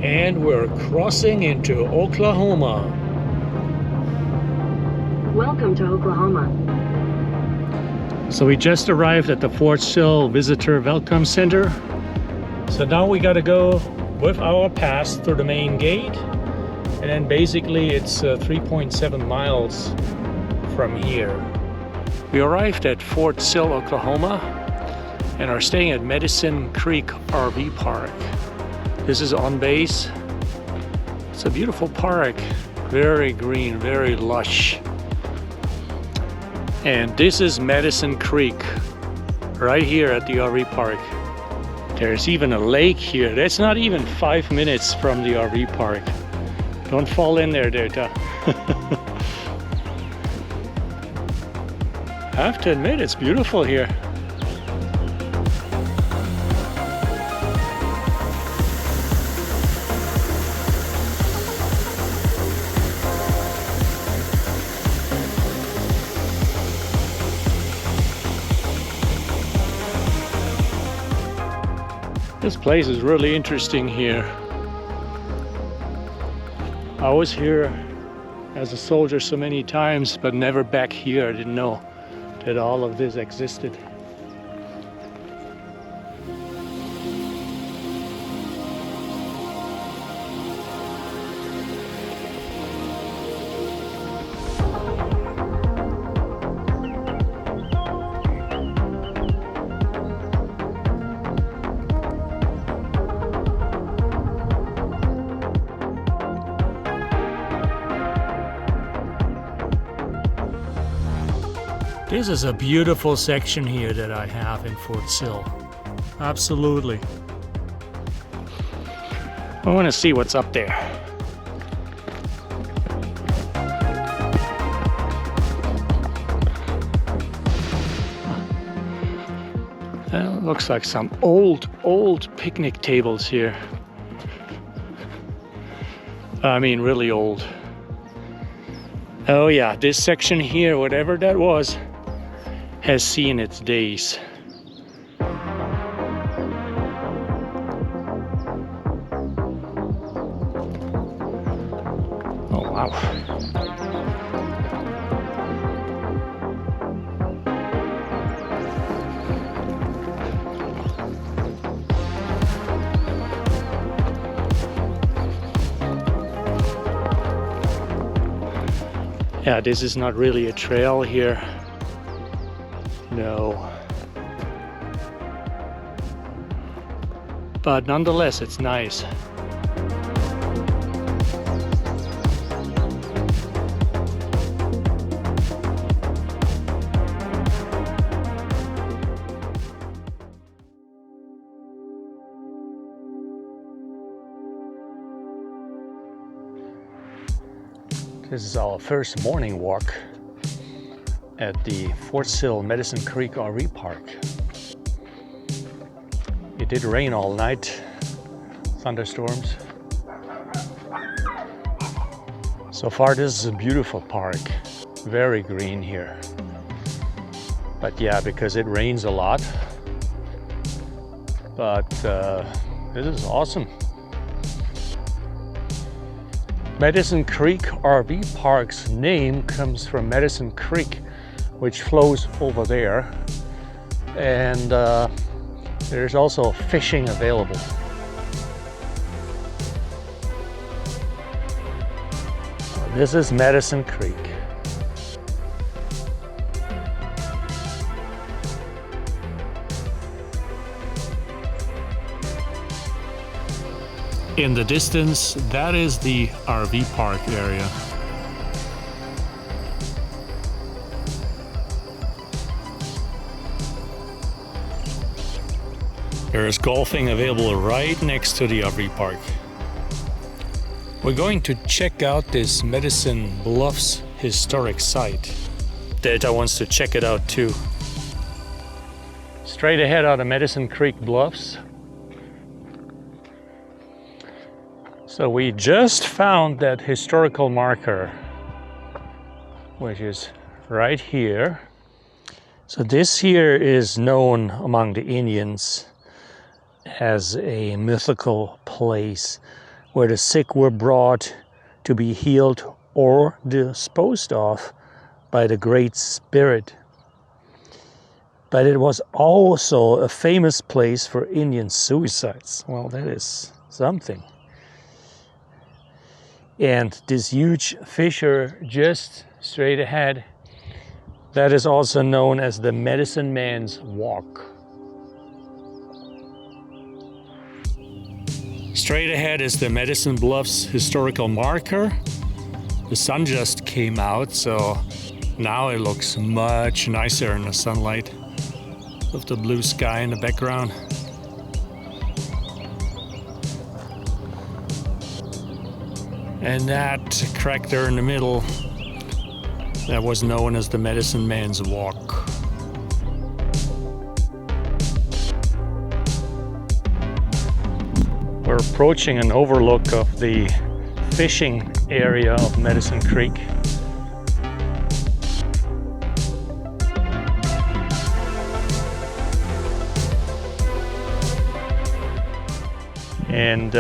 And we're crossing into Oklahoma. Welcome to Oklahoma. So we just arrived at the Fort Sill Visitor Welcome Center. So now we got to go with our pass through the main gate. And then basically it's 3.7 miles from here. We arrived at Fort Sill, Oklahoma, and are staying at Medicine Creek RV Park. This is on base. It's a beautiful park, very green, very lush. And this is Medicine Creek, right here at the RV park. There's even a lake here. That's not even 5 minutes from the RV park. Don't fall in there, Data. I have to admit, it's beautiful here. This place is really interesting here. I was here as a soldier so many times, but never back here. I didn't know that all of this existed. This is a beautiful section here that I have in Fort Sill. Absolutely. I want to see what's up there. Looks like some old picnic tables here. I mean, really old. Oh yeah, this section here, whatever that was, has seen its days. Oh wow. Yeah, this is not really a trail here. No. But nonetheless, it's nice. This is our first morning walk at the Fort Sill Medicine Creek RV Park. It did rain all night, thunderstorms. So far this is a beautiful park, very green here. But yeah, because it rains a lot. But this is awesome. Medicine Creek RV Park's name comes from Medicine Creek, which flows over there, and there's also fishing available. This is Medicine Creek. In the distance, that is the RV park area. There is golfing available right next to the RV park. We're going to check out this Medicine Bluffs historic site. Delta wants to check it out too. Straight ahead out of Medicine Creek Bluffs. So we just found that historical marker, which is right here. So this here is known among the Indians as a mythical place where the sick were brought to be healed or disposed of by the Great Spirit. But it was also a famous place for Indian suicides. Well, that is something. And this huge fissure just straight ahead, that is also known as the Medicine Man's Walk. Straight ahead is the Medicine Bluffs historical marker. The sun just came out, so now it looks much nicer in the sunlight with the blue sky in the background. And that crack there in the middle, that was known as the Medicine Man's Walk. We're approaching an overlook of the fishing area of Medicine Creek. And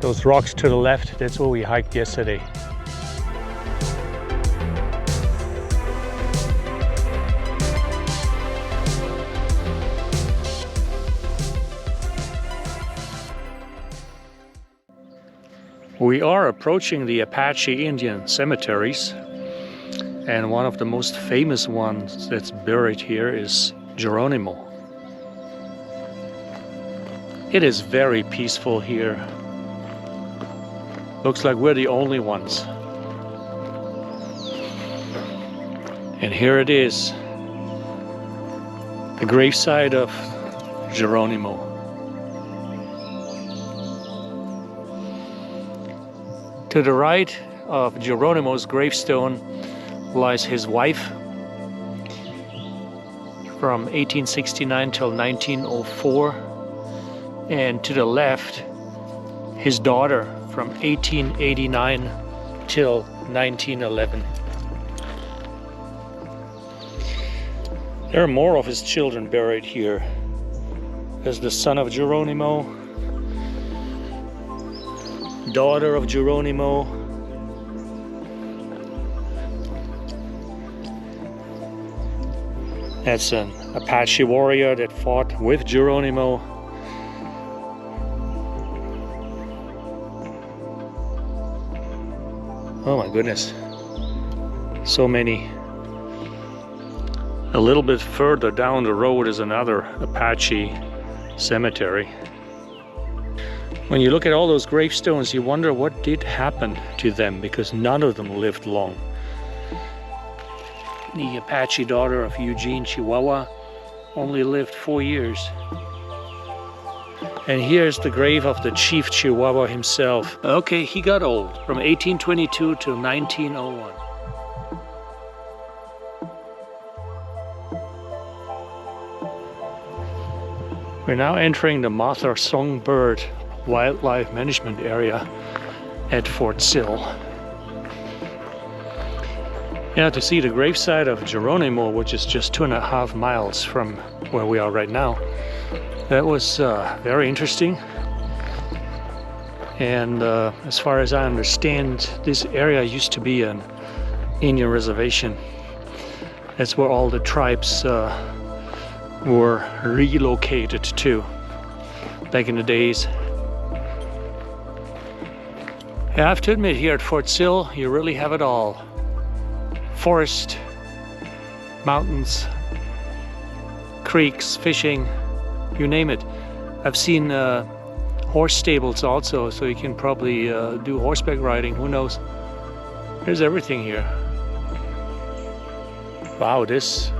those rocks to the left, that's where we hiked yesterday. We are approaching the Apache Indian cemeteries, and one of the most famous ones that's buried here is Geronimo. It is very peaceful here. Looks like we're the only ones. And here it is, the gravesite of Geronimo. To the right of Geronimo's gravestone lies his wife from 1869 till 1904, and to the left his daughter from 1889 till 1911. There are more of his children buried here. There's the son of Geronimo, daughter of Geronimo, that's an Apache warrior that fought with Geronimo. Oh my goodness, so many. A little bit further down the road is another Apache cemetery. When you look at all those gravestones, you wonder what did happen to them, because none of them lived long. The Apache daughter of Eugene Chihuahua only lived 4 years. And here's the grave of the Chief Chihuahua himself. Okay, he got old, from 1822 to 1901. We're now entering the Martha Songbird Wildlife Management Area at Fort Sill. Yeah, to see the gravesite of Geronimo, which is just 2.5 miles from where we are right now, that was very interesting. And as far as I understand, this area used to be an Indian reservation. That's where all the tribes were relocated to back in the days. Yeah, I have to admit, here at Fort Sill, you really have it all. Forest, mountains, creeks, fishing, you name it. I've seen horse stables also, so you can probably do horseback riding, who knows. There's everything here. Wow, this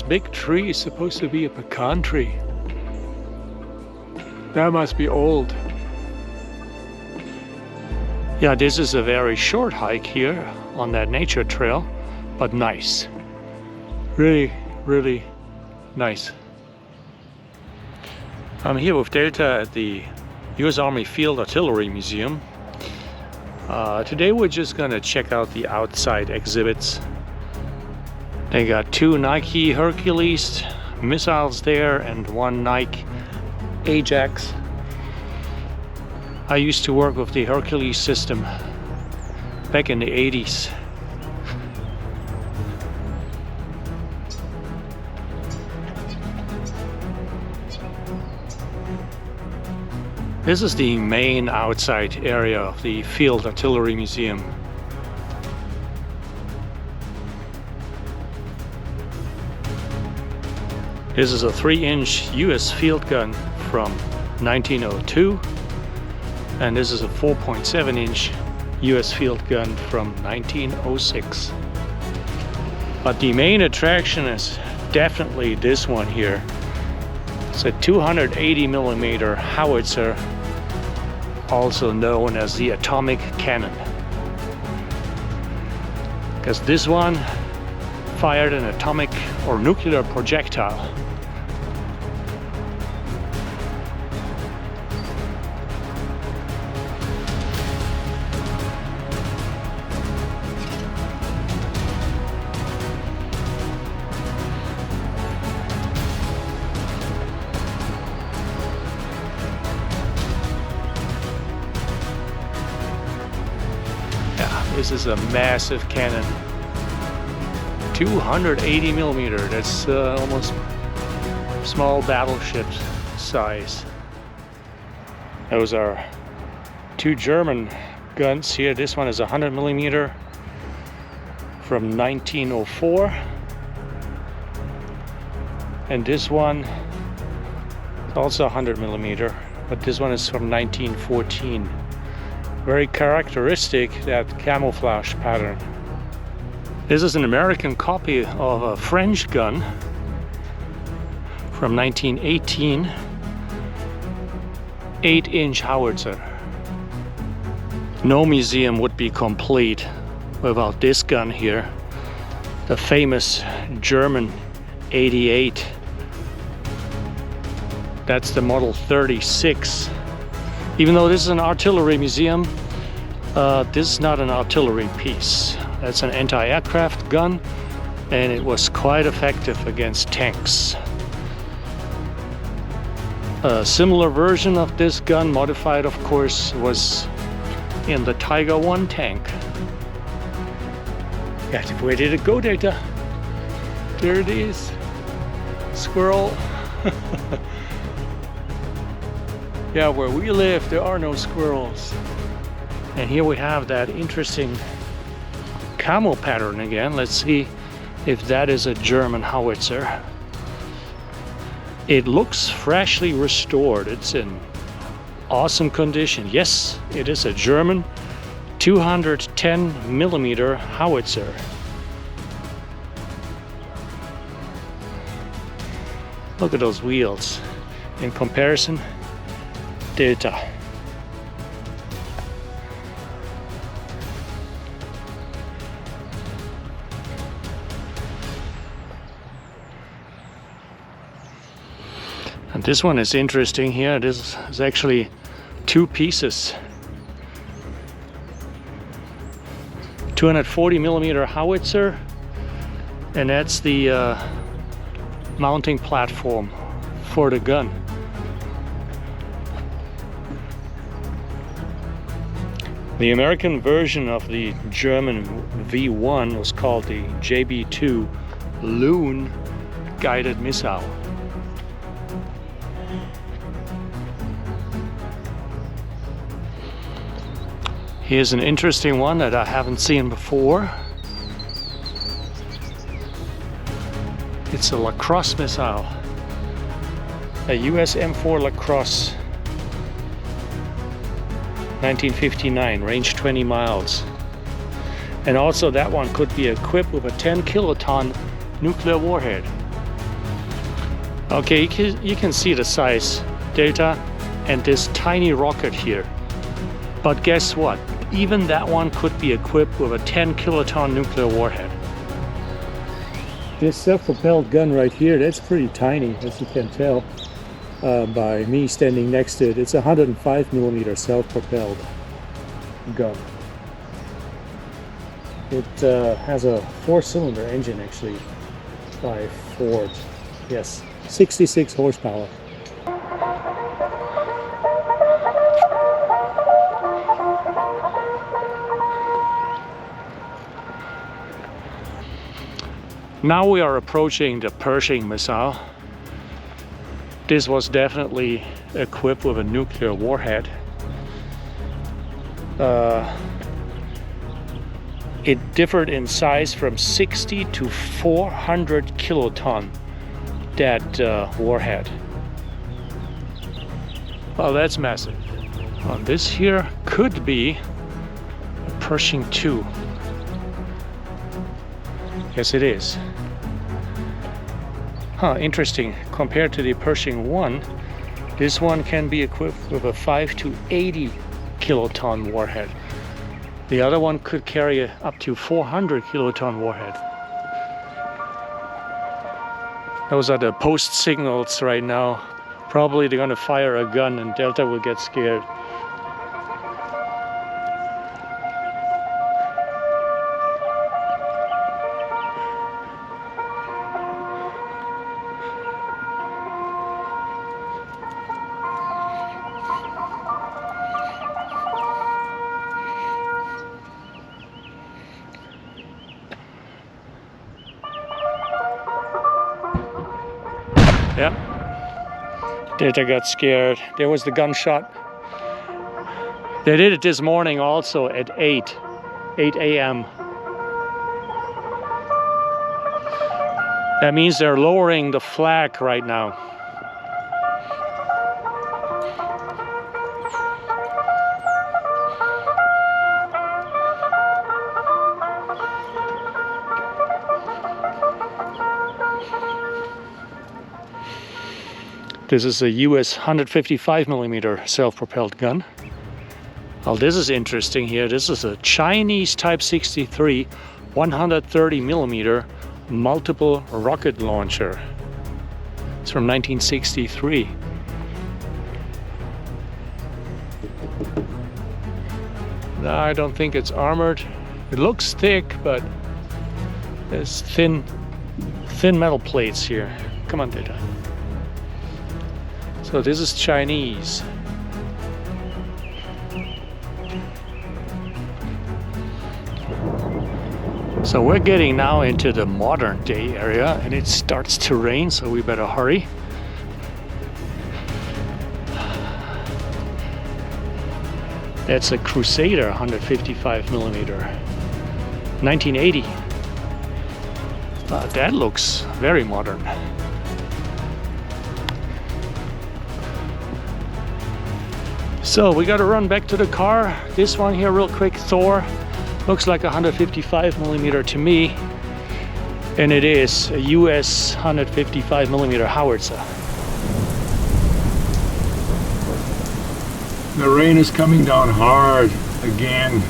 big tree is supposed to be a pecan tree. That must be old. Yeah, this is a very short hike here on that nature trail, but nice. Really, really nice. I'm here with Delta at the U.S. Army Field Artillery Museum. Today we're just gonna check out the outside exhibits. They got 2 Nike Hercules missiles there and 1 Nike Ajax. I used to work with the Hercules system back in the 80s. This is the main outside area of the Field Artillery Museum. This is a 3-inch US field gun from 1902, and this is a 4.7-inch US field gun from 1906. But the main attraction is definitely this one here. It's a 280mm howitzer, also known as the atomic cannon, because this one fired an atomic or nuclear projectile. This is a massive cannon, 280mm. That's almost small battleship size. Those are two German guns here. This one is 100mm from 1904, and this one is also 100mm, but this one is from 1914. Very characteristic, that camouflage pattern. This is an American copy of a French gun from 1918, 8-inch howitzer. No museum would be complete without this gun here, the famous German 88. That's the model 36. Even though this is an artillery museum, this is not an artillery piece. That's an anti-aircraft gun, and it was quite effective against tanks. A similar version of this gun, modified of course, was in the Tiger I tank. God, where did it go, Data? There it is. Squirrel. Yeah, where we live, there are no squirrels. And here we have that interesting camo pattern again. Let's see if that is a German howitzer. It looks freshly restored. It's in awesome condition. Yes, it is a German 210mm howitzer. Look at those wheels. In comparison, Delta. And this one is interesting here. This is actually two pieces. 240mm howitzer, and that's the mounting platform for the gun. The American version of the German V1 was called the JB2 Loon guided missile. Here's an interesting one that I haven't seen before. It's a Lacrosse missile, a US M4 Lacrosse, 1959, range 20 miles. And also that one could be equipped with a 10 kiloton nuclear warhead. Okay, you can see the size, Delta, and this tiny rocket here. But guess what? Even that one could be equipped with a 10 kiloton nuclear warhead. This self-propelled gun right here, that's pretty tiny, as you can tell by me standing next to it. It's a 105mm self-propelled gun. It has a 4-cylinder engine actually by Ford. Yes, 66 horsepower. Now we are approaching the Pershing missile. This was definitely equipped with a nuclear warhead. It differed in size from 60 to 400 kiloton, that warhead. Well, that's massive. Well, this here could be a Pershing 2. Yes, it is. Huh, interesting. Compared to the Pershing 1, this one can be equipped with a 5 to 80 kiloton warhead. The other one could carry up to 400 kiloton warhead. Those are the post signals right now. Probably they're gonna fire a gun and Delta will get scared. Yep. Delta got scared. There was the gunshot. They did it this morning also at 8 a.m. That means they're lowering the flag right now. This is a US 155 millimeter self-propelled gun. Well, this is interesting here. This is a Chinese Type 63 130 millimeter multiple rocket launcher. It's from 1963. No, I don't think it's armored. It looks thick, but there's thin metal plates here. Come on, Data. So this is Chinese. So we're getting now into the modern day area and it starts to rain, so we better hurry. That's a Crusader 155 millimeter, 1980. That looks very modern. So we gotta run back to the car. This one here real quick, Thor. Looks like a 155 millimeter to me. And it is a US 155 millimeter howitzer. The rain is coming down hard again.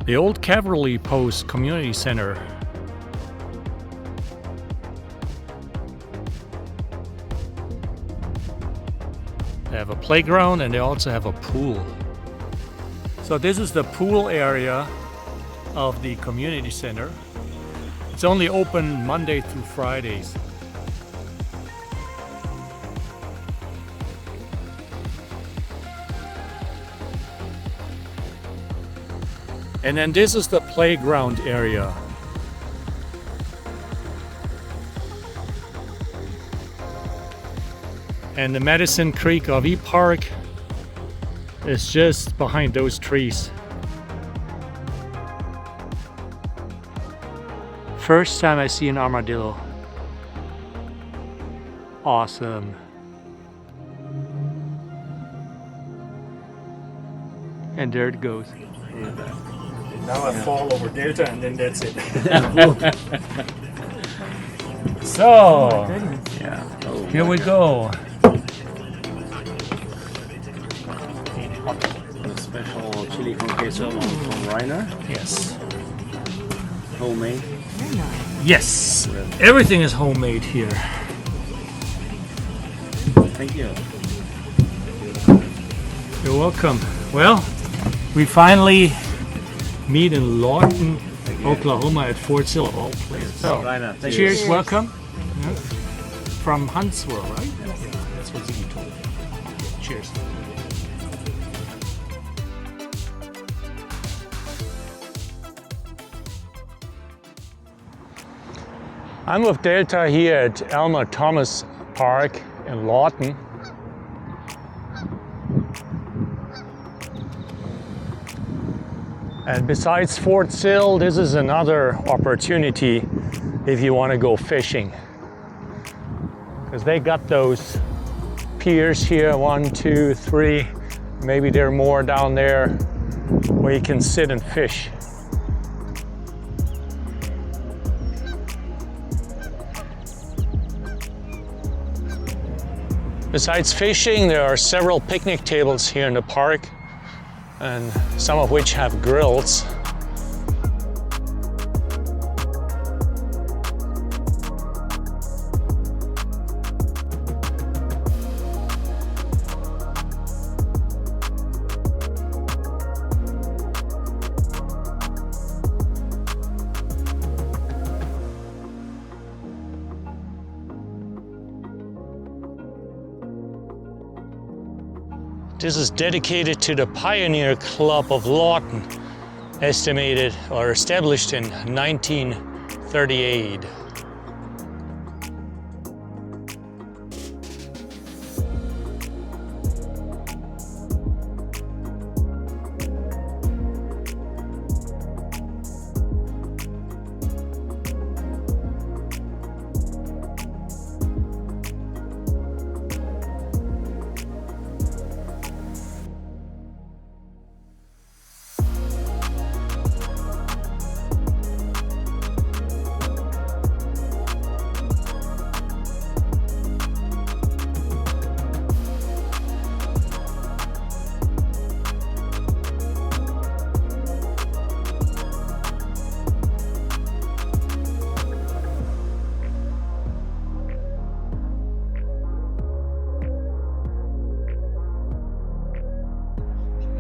The old Cavalry Post Community Center. They have a playground and they also have a pool. So this is the pool area of the community center. It's only open Monday through Fridays. And then this is the playground area. And the Madison Creek RV Park is just behind those trees. First time I see an armadillo. Awesome. And there it goes. Now I fall over Delta and then that's it. So, here we go. A special chili con queso from Reiner. Yes. Homemade? Yes, everything is homemade here. Thank you. You're welcome. Well, we finally meet in Lawton, Oklahoma at Fort Sill, of all places. So, Right now. Thank cheers, you. welcome. Yeah. From Huntsville, right? Yeah, that's what Ziggy told me. Cheers. I'm with Delta here at Elmer Thomas Park in Lawton. And besides Fort Sill, this is another opportunity if you want to go fishing. Because they got those piers here, 1, 2, 3, maybe there are more down there where you can sit and fish. Besides fishing, there are several picnic tables here in the park, and some of which have grills. This is dedicated to the Pioneer Club of Lawton, estimated or established in 1938.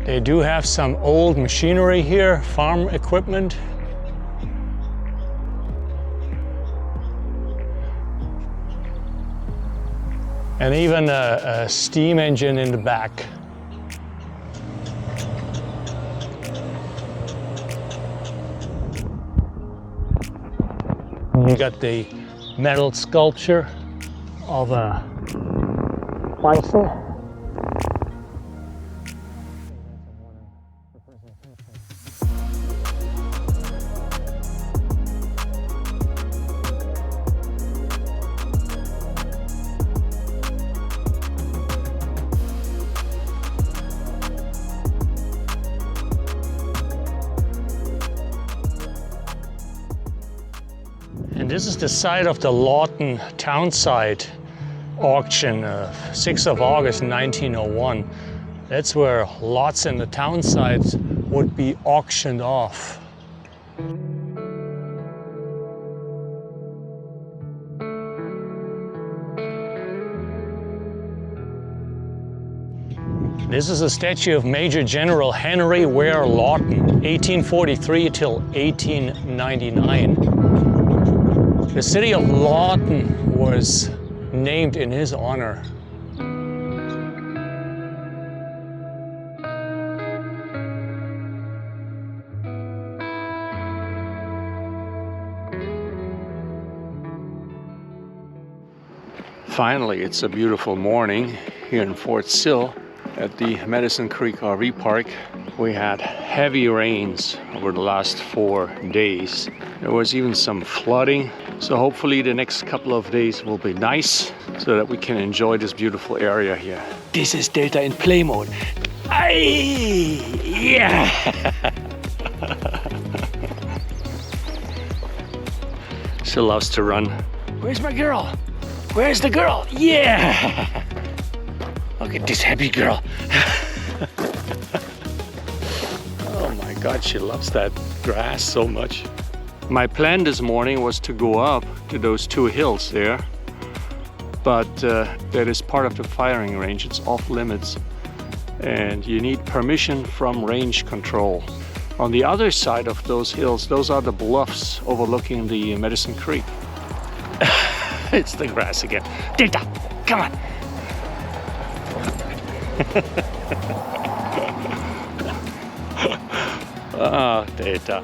They do have some old machinery here, farm equipment. And even a steam engine in the back. You got the metal sculpture of a bison. And this is the site of the Lawton Townsite auction, 6th of August 1901. That's where lots in the town sites would be auctioned off. This is a statue of Major General Henry Ware Lawton, 1843 till 1899. The city of Lawton was named in his honor. Finally, it's a beautiful morning here in Fort Sill at the Medicine Creek RV Park. We had heavy rains over the last 4 days. There was even some flooding. So hopefully the next couple of days will be nice so that we can enjoy this beautiful area here. This is Delta in play mode. Aye! Yeah! She loves to run. Where's my girl? Where's the girl? Yeah! Look at this happy girl. Oh my God, she loves that grass so much. My plan this morning was to go up to those two hills there, but that is part of the firing range. It's off limits, and you need permission from range control. On the other side of those hills, those are the bluffs overlooking the Medicine Creek. It's the grass again. Data, come on. Ah, Data.